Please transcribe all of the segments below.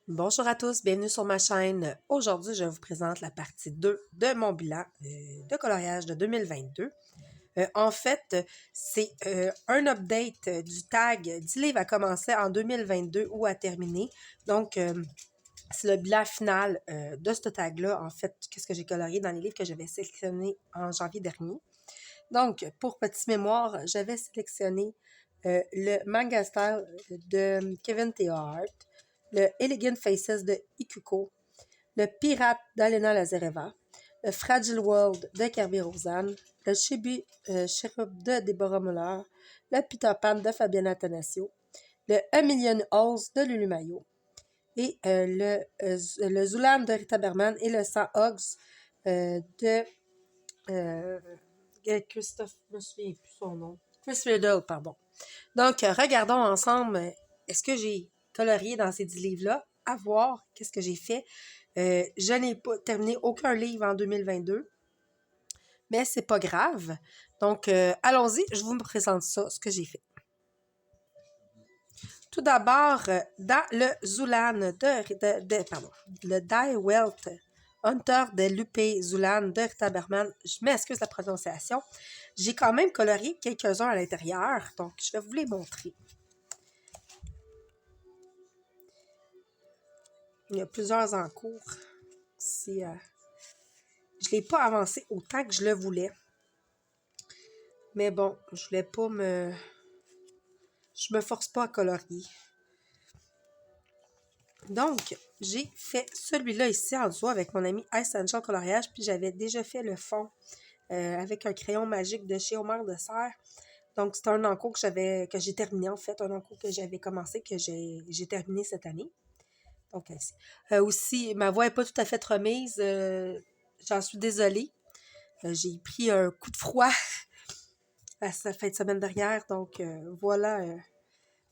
Bonjour à tous, bienvenue sur ma chaîne. Aujourd'hui, je vous présente la partie 2 de mon bilan de coloriage de 2022. En fait, c'est un update du tag du livre a commencé en 2022 ou a terminé. Donc, c'est le bilan final de ce tag-là, en fait, qu'est-ce que j'ai colorié dans les livres que j'avais sélectionnés en janvier dernier. Donc, pour petite mémoire, j'avais sélectionné le Manga Style de Kevin T. Hart, le Elegant Faces de Ikuko, le Pirate d'Alena Lazareva, le Fragile World de Kirby Rosanne, le Chibi Cherub de Deborah Muller, le Peter Pan de Fabiana Attanasio, le A Million Halls de Lulu Mayo et le Zulan de Rita Berman et le 100 Hogs de Christophe, je me souviens plus son nom. Chris Riddle, pardon. Donc, regardons ensemble, est-ce que j'ai colorié dans ces 10 livres-là? À voir, qu'est-ce que j'ai fait. Je n'ai pas terminé aucun livre en 2022, mais c'est pas grave. Donc, allons-y, je vous présente ça, ce que j'ai fait. Tout d'abord, dans le Zulan le Die Welt Hunter de Lupe Zulan de Rita Berman, je m'excuse la prononciation, j'ai quand même colorié quelques-uns à l'intérieur, donc je vais vous les montrer. Il y a plusieurs en cours. Je ne l'ai pas avancé autant que je le voulais. Mais bon, je voulais pas me... Je me force pas à colorier. Donc, j'ai fait celui-là ici en dessous avec mon ami Ice Angel Coloriage, puis j'avais déjà fait le fond avec un crayon magique de chez Omar de Serre. Donc, c'est un encours que j'ai terminé en fait, un encours que j'avais commencé, que j'ai terminé cette année. Donc, ici. Aussi, ma voix n'est pas tout à fait remise. J'en suis désolée. J'ai pris un coup de froid à cette fin de semaine dernière. Donc, voilà.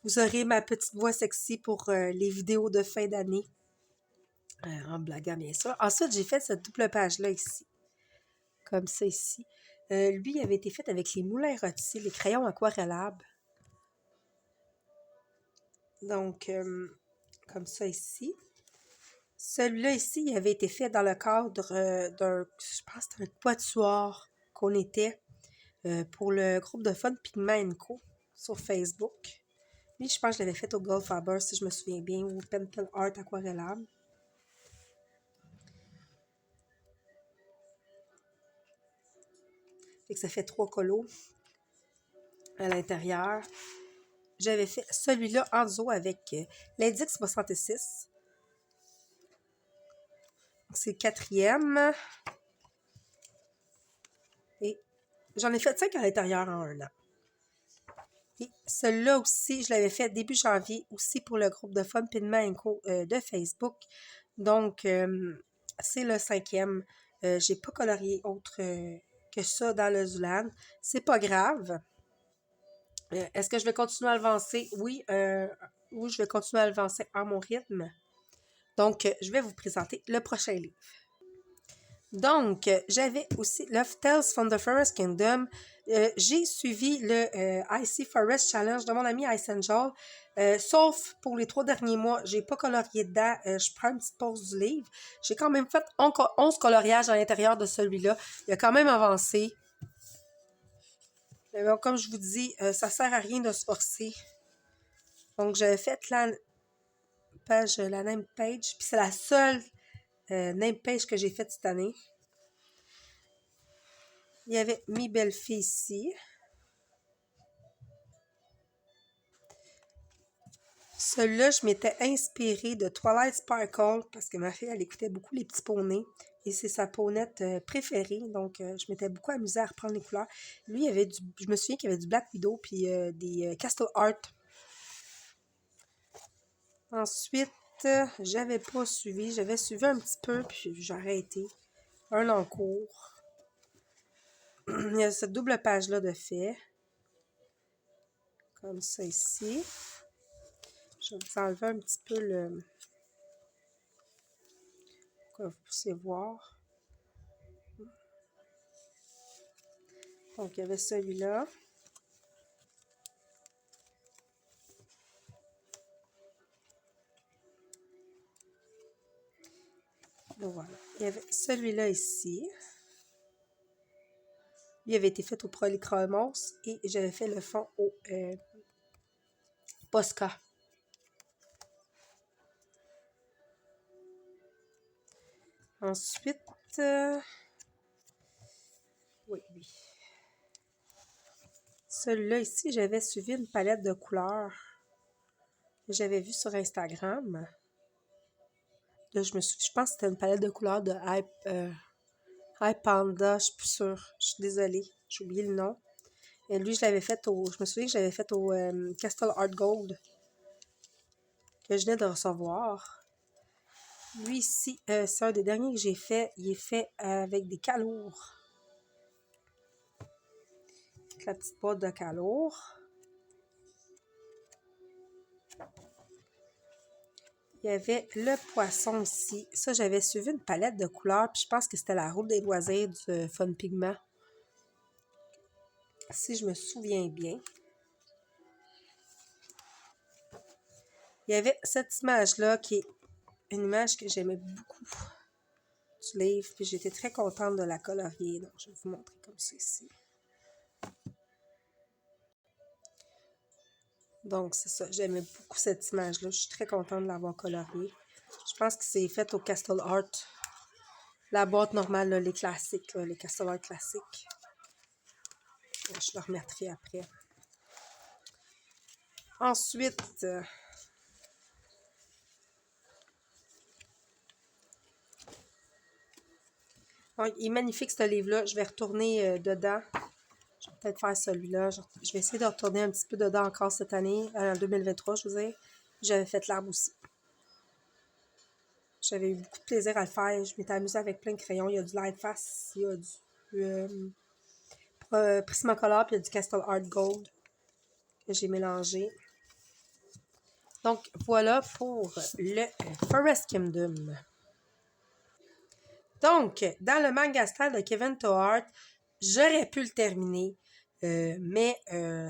Vous aurez ma petite voix sexy pour les vidéos de fin d'année. En blaguant, bien sûr. Ensuite, j'ai fait cette double page-là ici. Comme ça ici. Lui, il avait été fait avec les moulins rôtis, les crayons aquarellables. Donc, comme ça ici. Celui-là ici, il avait été fait dans le cadre d'un, je pense que c'était un quatuor qu'on était pour le groupe de fun Pigment Co sur Facebook. Lui, je pense que je l'avais fait au Gold Faber, si je me souviens bien, ou Pentel Art Aquarellable. Fait que ça fait 3 colos à l'intérieur. J'avais fait celui-là en duo avec l'index 66. C'est le 4e. Et j'en ai fait 5 à l'intérieur en un an. Et celui-là aussi, je l'avais fait début janvier, aussi pour le groupe de fun Pinma Co de Facebook. Donc, c'est le 5e. J'ai pas colorié autre que ça dans le Zulan. C'est pas grave. Est-ce que je vais continuer à avancer? Oui, oui, je vais continuer à avancer à mon rythme. Donc, je vais vous présenter le prochain livre. Donc, j'avais aussi Love Tales from the Forest Kingdom. J'ai suivi le Icy Forest Challenge de mon ami Ice Angel. Sauf pour les 3 derniers mois, j'ai pas colorié dedans. Je prends une petite pause du livre. J'ai quand même fait 11 coloriages à l'intérieur de celui-là. Il a quand même avancé. Mais bon, comme je vous dis, ça sert à rien de se forcer. Donc, j'avais fait la name page. Puis c'est la seule name page que j'ai faite cette année. Il y avait mes belles-filles ici. Celui-là, je m'étais inspirée de Twilight Sparkle parce que ma fille, elle écoutait beaucoup les petits poneys et c'est sa ponette préférée. Donc, je m'étais beaucoup amusée à reprendre les couleurs. Lui, il y avait je me souviens qu'il y avait du Black Widow puis des Castle Art. Ensuite, j'avais pas suivi. J'avais suivi un petit peu puis j'ai arrêté. Un en cours. Il y a cette double page-là de fait. Comme ça ici. Je vais vous enlever un petit peu le... pour que vous puissiez voir. Donc, il y avait celui-là. Voilà. Il y avait celui-là ici. Lui avait été fait au Polychromos et j'avais fait le fond au Posca. Ensuite, oui, lui. Celui-là ici, j'avais suivi une palette de couleurs que j'avais vue sur Instagram. Là, je pense que c'était une palette de couleurs de Hype Panda, je suis plus sûre. Je suis désolée, j'ai oublié le nom. Et lui, je me souviens que je l'avais fait au Castle Art Gold que je venais de recevoir. Lui ici, c'est un des derniers que j'ai fait. Il est fait avec des calours. Avec la petite boîte de calours. Il y avait le poisson ici. Ça, j'avais suivi une palette de couleurs, puis je pense que c'était la route des loisirs du Fun Pigment. Si je me souviens bien. Il y avait cette image-là qui est une image que j'aimais beaucoup du livre, puis j'étais très contente de la colorier. Donc, je vais vous montrer comme ça ici. Donc, c'est ça. J'aimais beaucoup cette image-là. Je suis très contente de l'avoir coloriée. Je pense que c'est fait au Castle Art. La boîte normale, là, les classiques, là, les Castle Art classiques. Je le remettrai après. Ensuite, il est magnifique ce livre-là. Je vais retourner dedans. Je vais peut-être faire celui-là. Je vais essayer de retourner un petit peu dedans encore cette année, en 2023, je veux dire. J'avais fait l'arbre aussi. J'avais eu beaucoup de plaisir à le faire. Je m'étais amusée avec plein de crayons. Il y a du Lightfast, il y a du Prismacolor, puis il y a du Castle Art Gold que j'ai mélangé. Donc, voilà pour le Forest Kingdom. Donc, dans le manga astral de Kevin Tohart, j'aurais pu le terminer, mais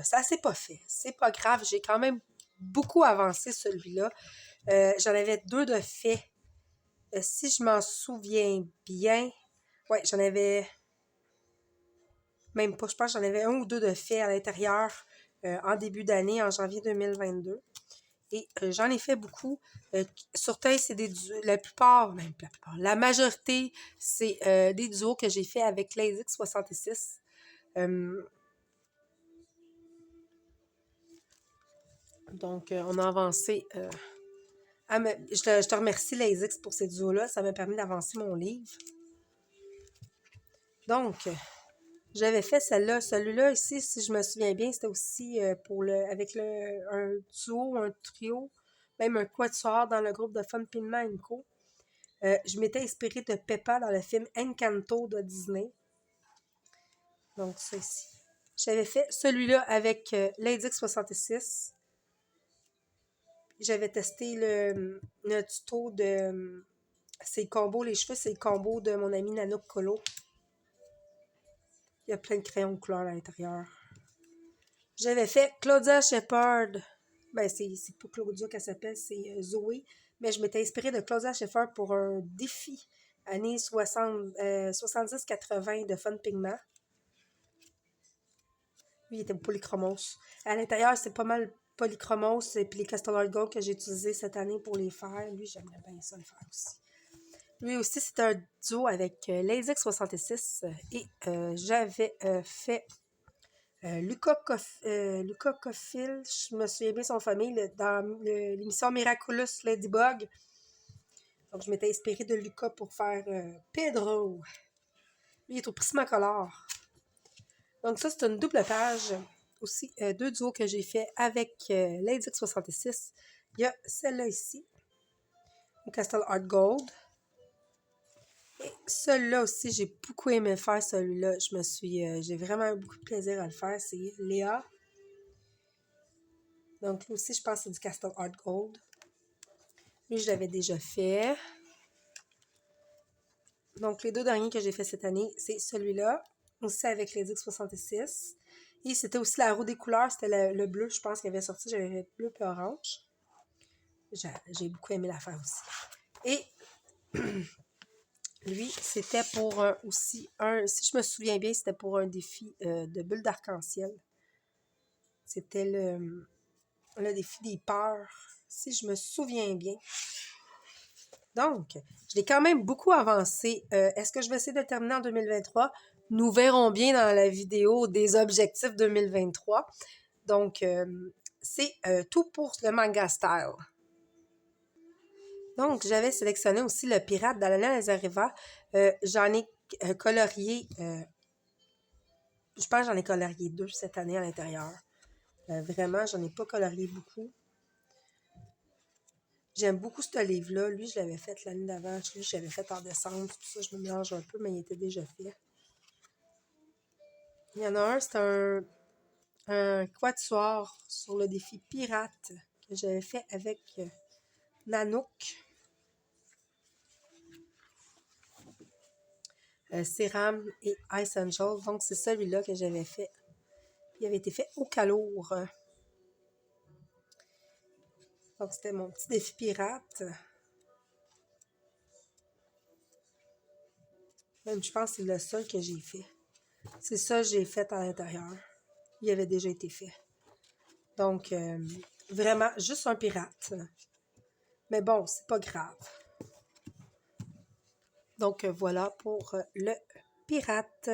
ça s'est pas fait. C'est pas grave, j'ai quand même beaucoup avancé celui-là. J'en avais 2 de fait. Si je m'en souviens bien, ouais, j'en avais même pas, je pense que j'en avais 1 ou 2 de fait à l'intérieur en début d'année, en janvier 2022. Et j'en ai fait beaucoup. Surtout, c'est la plupart, même la plupart, la majorité, c'est des duos que j'ai fait avec l'Azix 66. Donc, on a avancé. Je te remercie, l'Azix, pour ces duos-là. Ça m'a permis d'avancer mon livre. Donc, j'avais fait celle-là. Celui-là ici, si je me souviens bien, c'était aussi avec un duo, un trio, même un quatuor dans le groupe de Fun Pigment Co. Je m'étais inspirée de Peppa dans le film Encanto de Disney. Donc, ça ici. J'avais fait celui-là avec l'Index 66. J'avais testé le tuto de ses combos, les cheveux, c'est le combo de mon ami Nanook Colo. Il y a plein de crayons de couleur à l'intérieur. J'avais fait Claudia Shepard. Ben, c'est pas Claudia qu'elle s'appelle, c'est Zoé. Mais je m'étais inspirée de Claudia Shepard pour un défi années 70-80 de Fun Pigment. Lui, il était polychromos. À l'intérieur, c'est pas mal polychromos et puis les Castle Art Gold que j'ai utilisés cette année pour les faire. Lui, j'aimerais bien ça le faire aussi. Lui aussi, c'était un duo avec l'Azix 66 et j'avais fait Lucas Coffil, je me souviens bien son famille, dans l'émission Miraculous Ladybug. Donc, je m'étais inspirée de Lucas pour faire Pedro. Lui, il est au Prismacolor. Donc, ça, c'est une double page. Aussi, 2 duos que j'ai fait avec l'Index 66. Il y a celle-là ici, au Castle Art Gold. Et celui-là aussi, j'ai beaucoup aimé faire celui-là. J'ai vraiment eu beaucoup de plaisir à le faire. C'est Léa. Donc, lui aussi, je pense que c'est du Castle Art Gold. Lui, je l'avais déjà fait. Donc, les 2 derniers que j'ai fait cette année, c'est celui-là, aussi avec l'Index 66. Et c'était aussi la roue des couleurs, c'était le bleu, je pense, qui avait sorti. J'avais fait bleu et orange. J'ai beaucoup aimé la faire aussi. Et lui, c'était pour aussi si je me souviens bien, c'était pour un défi de bulles d'arc-en-ciel. C'était le défi des peurs, si je me souviens bien. Donc, je l'ai quand même beaucoup avancé. Est-ce que je vais essayer de le terminer en 2023? Nous verrons bien dans la vidéo des objectifs 2023. Donc, c'est tout pour le manga style. Donc, j'avais sélectionné aussi le pirate d'Alana Lazareva. J'en ai colorié, je pense que j'en ai colorié 2 cette année à l'intérieur. Vraiment, j'en ai pas colorié beaucoup. J'aime beaucoup ce livre-là. Lui, je l'avais fait l'année d'avant. Lui, je l'avais fait en décembre. Tout ça, je me mélange un peu, mais il était déjà fait. Il y en a un, c'est un quatuor sur le défi pirate que j'avais fait avec Nanook. Céram et Ice Angel. Donc, c'est celui-là que j'avais fait. Il avait été fait au calour. Donc, c'était mon petit défi pirate. Même, je pense que c'est le seul que j'ai fait. C'est ça que j'ai fait à l'intérieur. Il avait déjà été fait. Donc, vraiment, juste un pirate. Mais bon, c'est pas grave. Donc, voilà pour le pirate.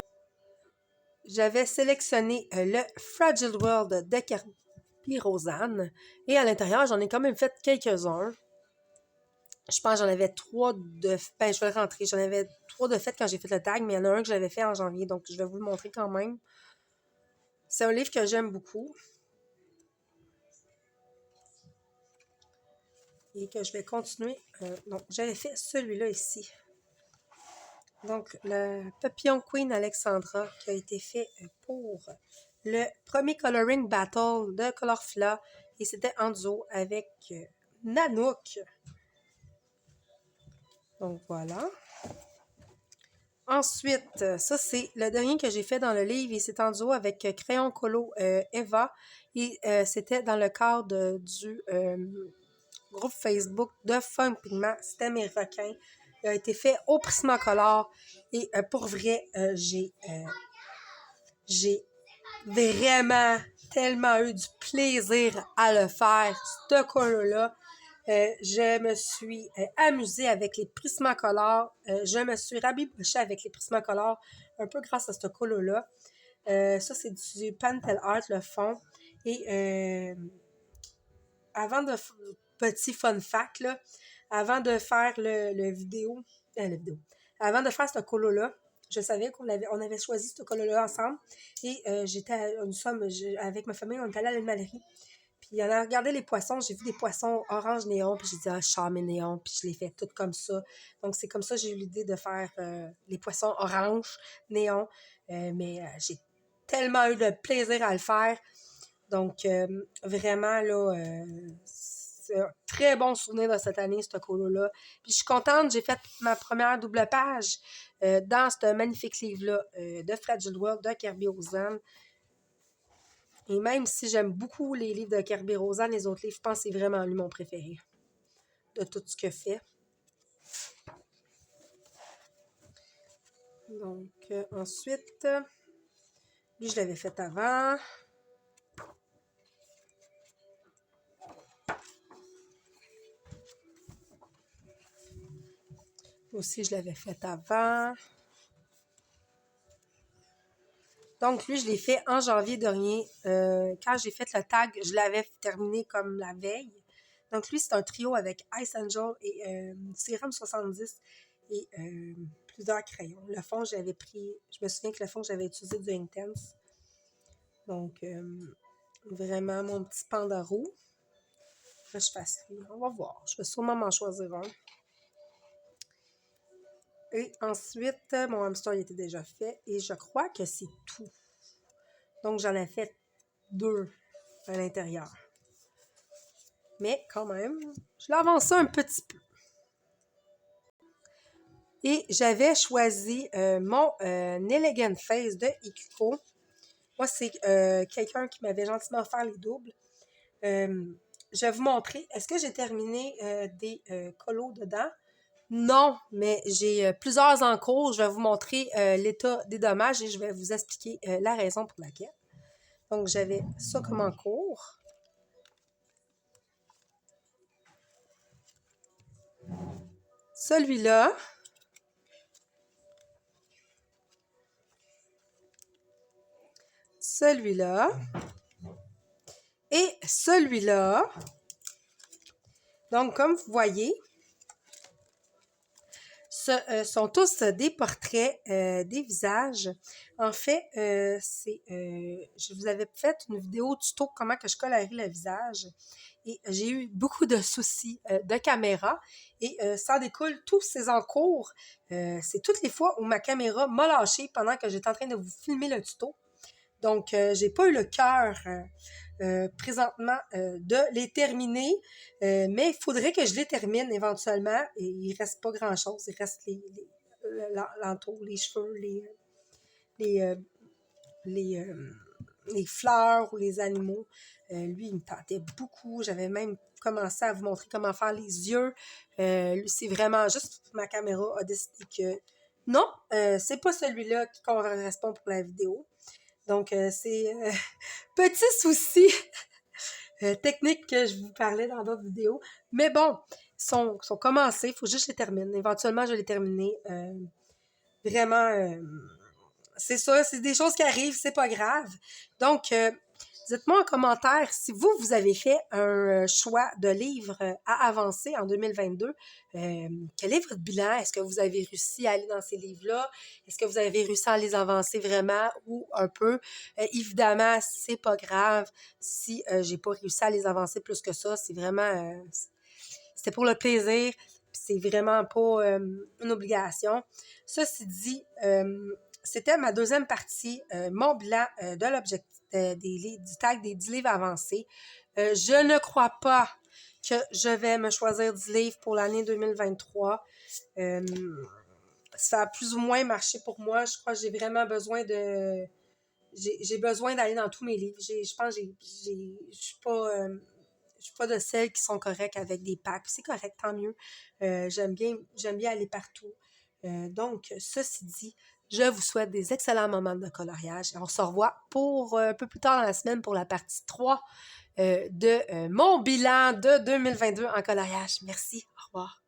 J'avais sélectionné le Fragile World de Kirby Rosanne. Et à l'intérieur, j'en ai quand même fait quelques-uns. Je pense que j'en avais 3 de... Ben, je vais le rentrer. J'en avais 3 de fait quand j'ai fait le tag, mais il y en a un que j'avais fait en janvier, donc je vais vous le montrer quand même. C'est un livre que j'aime beaucoup. Et que je vais continuer. Donc, j'avais fait celui-là ici. Donc, le Papillon Queen Alexandra qui a été fait pour le premier Coloring Battle de Colorfla. Et c'était en duo avec Nanook. Donc, voilà. Ensuite, ça, c'est le dernier que j'ai fait dans le livre et c'est en duo avec Crayon Colo Eva. Et c'était dans le cadre du groupe Facebook de Fun Pigment. C'était mes requins. Il a été fait au Prismacolor. Et pour vrai, j'ai vraiment tellement eu du plaisir à le faire, ce colo-là. Je me suis amusée avec les Prismacolor. Je me suis rabibochée avec les Prismacolor un peu grâce à ce colo-là. Ça, c'est du Pentel Art, le fond. Et avant de... Petit fun fact, là, avant de faire le vidéo, avant de faire ce colo-là, je savais qu'on avait choisi ce colo-là ensemble. Et avec ma famille, on est allé à l'animalerie. Puis on a regardé les poissons, j'ai vu des poissons orange néon, puis j'ai dit, ah, charmé néon, puis je les fais toutes comme ça. Donc c'est comme ça que j'ai eu l'idée de faire les poissons orange néon. Mais j'ai tellement eu de plaisir à le faire. Donc vraiment, là, c'est un très bon souvenir de cette année, ce colo-là. Puis je suis contente, j'ai fait ma première double page dans ce magnifique livre-là de Fragile World de Kirby Rosanne. Et même si j'aime beaucoup les livres de Kirby Rosanne, les autres livres, je pense que c'est vraiment lui mon préféré de tout ce qu'il fait. Donc, ensuite, lui, je l'avais fait avant. Aussi, je l'avais fait avant. Donc, lui, je l'ai fait en janvier dernier. Quand j'ai fait le tag, je l'avais terminé comme la veille. Donc, lui, c'est un trio avec Ice Angel et Serum 70 et plusieurs crayons. Le fond, j'avais pris... Je me souviens que le fond, j'avais utilisé du Intense. Donc, vraiment, mon petit panda roux. Là, je fasse lui. On va voir. Je vais sûrement m'en choisir un. Et ensuite, mon hamster, il était déjà fait. Et je crois que c'est tout. Donc, j'en ai fait 2 à l'intérieur. Mais quand même, je l'ai avancé un petit peu. Et j'avais choisi mon Elegant Face de Ikuko. Moi, c'est quelqu'un qui m'avait gentiment offert les doubles. Je vais vous montrer. Est-ce que j'ai terminé des colos dedans? Non, mais j'ai plusieurs en cours. Je vais vous montrer l'état des dommages et je vais vous expliquer la raison pour laquelle. Donc, j'avais ça comme en cours. Celui-là. Celui-là. Et celui-là. Donc, comme vous voyez, ce sont tous des portraits des visages. En fait, je vous avais fait une vidéo tuto comment que je colorie le visage et j'ai eu beaucoup de soucis de caméra et ça découle tous ces encours. C'est toutes les fois où ma caméra m'a lâché pendant que j'étais en train de vous filmer le tuto. Donc, j'ai pas eu le cœur présentement de les terminer, mais il faudrait que je les termine éventuellement. Et il reste pas grand-chose. Il reste l'entour, les cheveux, les, euh, les, euh, les fleurs ou les animaux. Lui, il me tentait beaucoup. J'avais même commencé à vous montrer comment faire les yeux. Lui, c'est vraiment juste ma caméra a décidé que non, c'est pas celui-là qui correspond pour la vidéo. Donc, c'est petit souci technique que je vous parlais dans d'autres vidéos. Mais bon, sont commencés, il faut juste les terminer. Éventuellement, je vais les terminer. Vraiment, c'est ça, c'est des choses qui arrivent, c'est pas grave. Donc, dites-moi en commentaire si vous avez fait un choix de livre à avancer en 2022. Quel est votre bilan? Est-ce que vous avez réussi à aller dans ces livres-là? Est-ce que vous avez réussi à les avancer vraiment ou un peu? Évidemment, c'est pas grave si j'ai pas réussi à les avancer plus que ça. C'est vraiment... c'était pour le plaisir. C'est vraiment pas une obligation. Ceci dit, c'était ma deuxième partie, mon bilan de l'objectif du tag des 10 livres avancés. Je ne crois pas que je vais me choisir 10 livres pour l'année 2023. Ça a plus ou moins marché pour moi. Je crois que j'ai vraiment besoin de... J'ai besoin d'aller dans tous mes livres. Je pense que je suis pas... je suis pas de celles qui sont correctes avec des packs. C'est correct, tant mieux. J'aime bien aller partout. Donc, ceci dit, je vous souhaite des excellents moments de coloriage. On se revoit pour un peu plus tard dans la semaine pour la partie 3 de mon bilan de 2022 en coloriage. Merci. Au revoir.